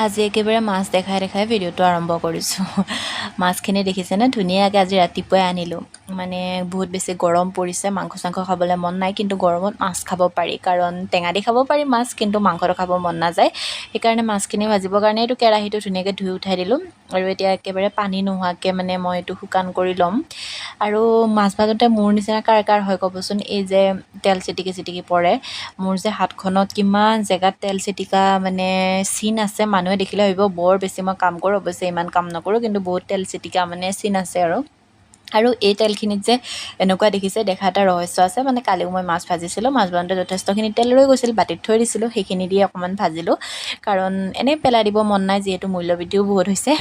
আজি একেবাৰে মাছ দেখাই দেখাই ভিডিঅ'টো আৰম্ভ কৰিছোঁ। মাছখিনি দেখিছেনে ধুনীয়াকৈ আজি ৰাতিপুৱাই আনিলোঁ। মানে বহুত বেছি গৰম পৰিছে, মাংস চাংস খাবলৈ মন নাই, কিন্তু গৰমত মাছ খাব পাৰি, কাৰণ টেঙা দি খাব পাৰি মাছ, কিন্তু মাংসটো খাব মন নাযায়। সেইকাৰণে মাছখিনি ভাজিবৰ কাৰণে এইটো কেৰাহীটো ধুনীয়াকৈ ধুই উঠাই দিলোঁ। আৰু এতিয়া একেবাৰে পানী নোহোৱাকৈ মানে মই এইটো শুকান কৰি ল'ম। আৰু মাছ ভাজোঁতে মোৰ নিচিনা কাৰ কাৰ হয় ক'বচোন, এই যে তেল চিটিকি চিটিকি পৰে। মোৰ যে হাতখনত কিমান জেগাত তেল চিটিকা মানে চিন আছে, মানুহে দেখিলে ভাবিব বৰ বেছি মই কাম কৰোঁ। অৱশ্যে ইমান কাম নকৰোঁ, কিন্তু বহুত তেল চিটিকা মানে চিন আছে আৰু এই তেলখিনিত যে এনেকুৱা দেখিছে, দেখা এটা ৰহস্য আছে। মানে কালিও মই মাছ ভাজিছিলোঁ, মাছ বনাওঁতে যথেষ্টখিনি তেল ৰৈ গৈছিল, বাতিত থৈ দিছিলোঁ, সেইখিনি দিয়ে অকণমান ভাজিলোঁ, কাৰণ এনেই পেলাই দিব মন নাই, যিহেতু মূল্যবৃদ্ধিও বহুত হৈছে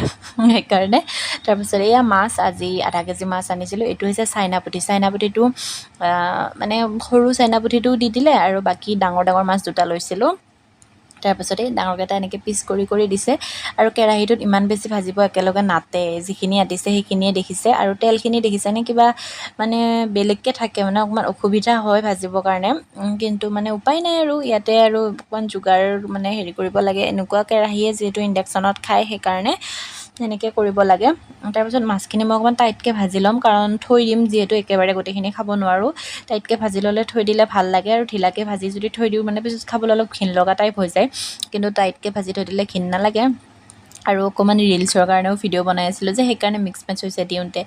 সেইকাৰণে। তাৰপিছত এয়া মাছ, আজি আধা কেজি মাছ আনিছিলোঁ। এইটো হৈছে চাইনাপুঠি। চাইনাপুঠিটো মানে সৰু চাইনাপুঠিটোও দি দিলে, আৰু বাকী ডাঙৰ ডাঙৰ মাছ দুটা লৈছিলোঁ। তাৰপিছতে ডাঙৰকেইটা এনেকৈ পিচ কৰি কৰি দিছে, আৰু কেৰাহীটোত ইমান বেছি ভাজিব একেলগে নাতে, যিখিনি আতিছে সেইখিনিয়ে দেখিছে। আৰু তেলখিনি দেখিছেনে কিবা মানে বেলেগকৈ থাকে, মানে অকণমান অসুবিধা হয় ভাজিবৰ কাৰণে, কিন্তু মানে উপায় নাই আৰু ইয়াতে আৰু অকণমান যোগাৰ মানে হেৰি কৰিব লাগে। এনেকুৱা কেৰাহীয়ে যিহেতু ইণ্ডাকশ্যনত খায়, সেইকাৰণে সেনেকৈ কৰিব লাগে। তাৰপিছত মাছখিনি মই অকণমান টাইটকৈ ভাজি ল'ম, কাৰণ থৈ দিম যিহেতু, একেবাৰে গোটেইখিনি খাব নোৱাৰোঁ। টাইটকৈ ভাজি ল'লে থৈ দিলে ভাল লাগে, আৰু ঢিলাকৈ ভাজি যদি থৈ দিওঁ মানে পিছত খাবলৈ অলপ ঘিণ লগা টাইপ হৈ যায়, কিন্তু টাইটকৈ ভাজি থৈ দিলে ঘিণ নালাগে। আৰু অকণমান ৰিলচৰ কাৰণেও ভিডিঅ' বনাই আছিলোঁ যে, সেইকাৰণে মিক্স মেচ হৈছে দিওঁতে।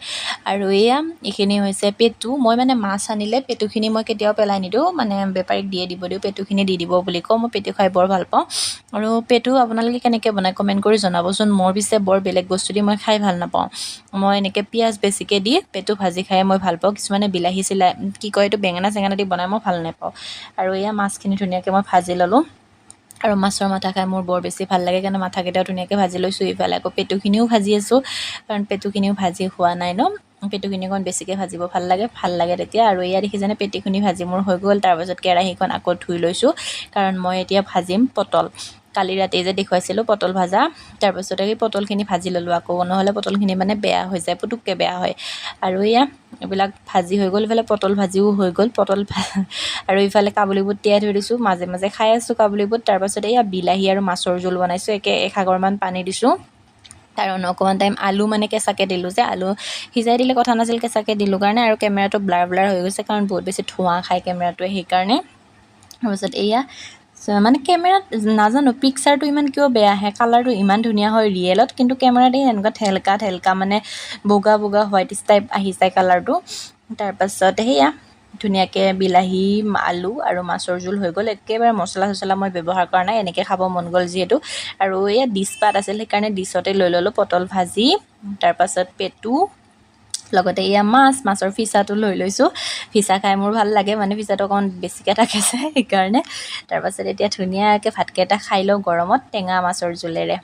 আৰু এইখিনি হৈছে পেটু। মই মানে মাছ আনিলে পেটুখিনি মই কেতিয়াও পেলাই নিদিওঁ, মানে বেপাৰীক দিব দিওঁ, পেটুখিনি দি দিব বুলি কওঁ। মই পেটু খাই বৰ ভাল পাওঁ। আৰু পেটু আপোনালোকে কেনেকৈ বনায় কমেণ্ট কৰি জনাবচোন। মোৰ পিছে বৰ বেলেগ বস্তু দি মই খাই ভাল নাপাওঁ। মই এনেকৈ পিঁয়াজ বেছিকৈ দি পেটু ভাজি খাই মই ভাল পাওঁ। কিছুমানে বিলাহী কি কয় এইটো, বেঙেনা চেঙেনা দি বনাই, মই ভাল নাপাওঁ। আৰু মাছখিনি ধুনীয়াকৈ মই ভাজি ল'লোঁ। আৰু মাছৰ মাথা খাই মোৰ বৰ বেছি ভাল লাগে, কাৰণে মাথাকেইটাও ধুনীয়াকৈ ভাজি লৈছোঁ। ইফালে আকৌ পেটুখিনিও ভাজি আছোঁ, কাৰণ পেটুখিনিও ভাজি হোৱা নাই ন। পেটুখিনি অকণ বেছিকৈ ভাজিব ভাল লাগে তেতিয়া। আৰু দেখিছেনে পেটুখিনি ভাজি মোৰ হৈ গ'ল। তাৰপাছত কেৰাহীখন আকৌ ধুই লৈছোঁ, কাৰণ মই এতিয়া ভাজিম পটল। কালি ৰাতি যে দেখুৱাইছিলোঁ পটল ভাজা, তাৰপাছতে সেই পটলখিনি ভাজি ল'লোঁ আকৌ, নহ'লে পটলখিনি মানে বেয়া হৈ যায়, পুটুককৈ বেয়া হয়। আৰু এইবিলাক ভাজি হৈ গ'ল, ইফালে পটল ভাজিও হৈ গ'ল। আৰু ইফালে কাবুলী বুট তিয়াই থৈ দিছোঁ, মাজে মাজে খাই আছোঁ কাবুলী বুট। তাৰপাছত বিলাহী আৰু মাছৰ জোল বনাইছোঁ, এসাগৰমান পানী দিছোঁ। কাৰণ অকণমান টাইম আলু মানে কেঁচাকৈ দিলোঁ যে, আলু সিজাই দিলে কথা নাছিল, কেঁচাকৈ দিলোঁ কাৰণে। আৰু কেমেৰাটো ব্লাৰ ব্লাৰ হৈ গৈছে, কাৰণ বহুত বেছি ধোঁৱা খায় কেমেৰাটোৱে, সেইকাৰণে। তাৰপাছত মানে কেমেৰাত নাজানো পিকচাৰটো ইমান কিয় বেয়া আহে, কালাৰটো ইমান ধুনীয়া হয় ৰিয়েলত, কিন্তু কেমেৰাত এনেকুৱা ঠেলকা মানে বগা বগা হোৱাইট টাইপ আহি যায় কালাৰটো। তাৰপাছত ধুনীয়াকৈ বিলাহী, আলু আৰু মাছৰ জোল হৈ গ'ল। একেবাৰে মছলা চছলা মই ব্যৱহাৰ কৰা নাই, এনেকৈ খাব মন গ'ল যিহেতু। আৰু ডিছপাত আছিল, সেইকাৰণে ডিছতে লৈ ল'লোঁ পটল ভাজি। তাৰপাছত পেটু, লগতে মাছৰ ফিচাটো লৈ লৈছোঁ। ফিচা খাই মোৰ ভাল লাগে, মানে ফিচাটো অকণমান বেছিকৈ থাকে যে, সেইকাৰণে। তাৰপাছত এতিয়া ধুনীয়াকৈ ভাতকেইটা খাই লওঁ গৰমত টেঙা মাছৰ জোলেৰে।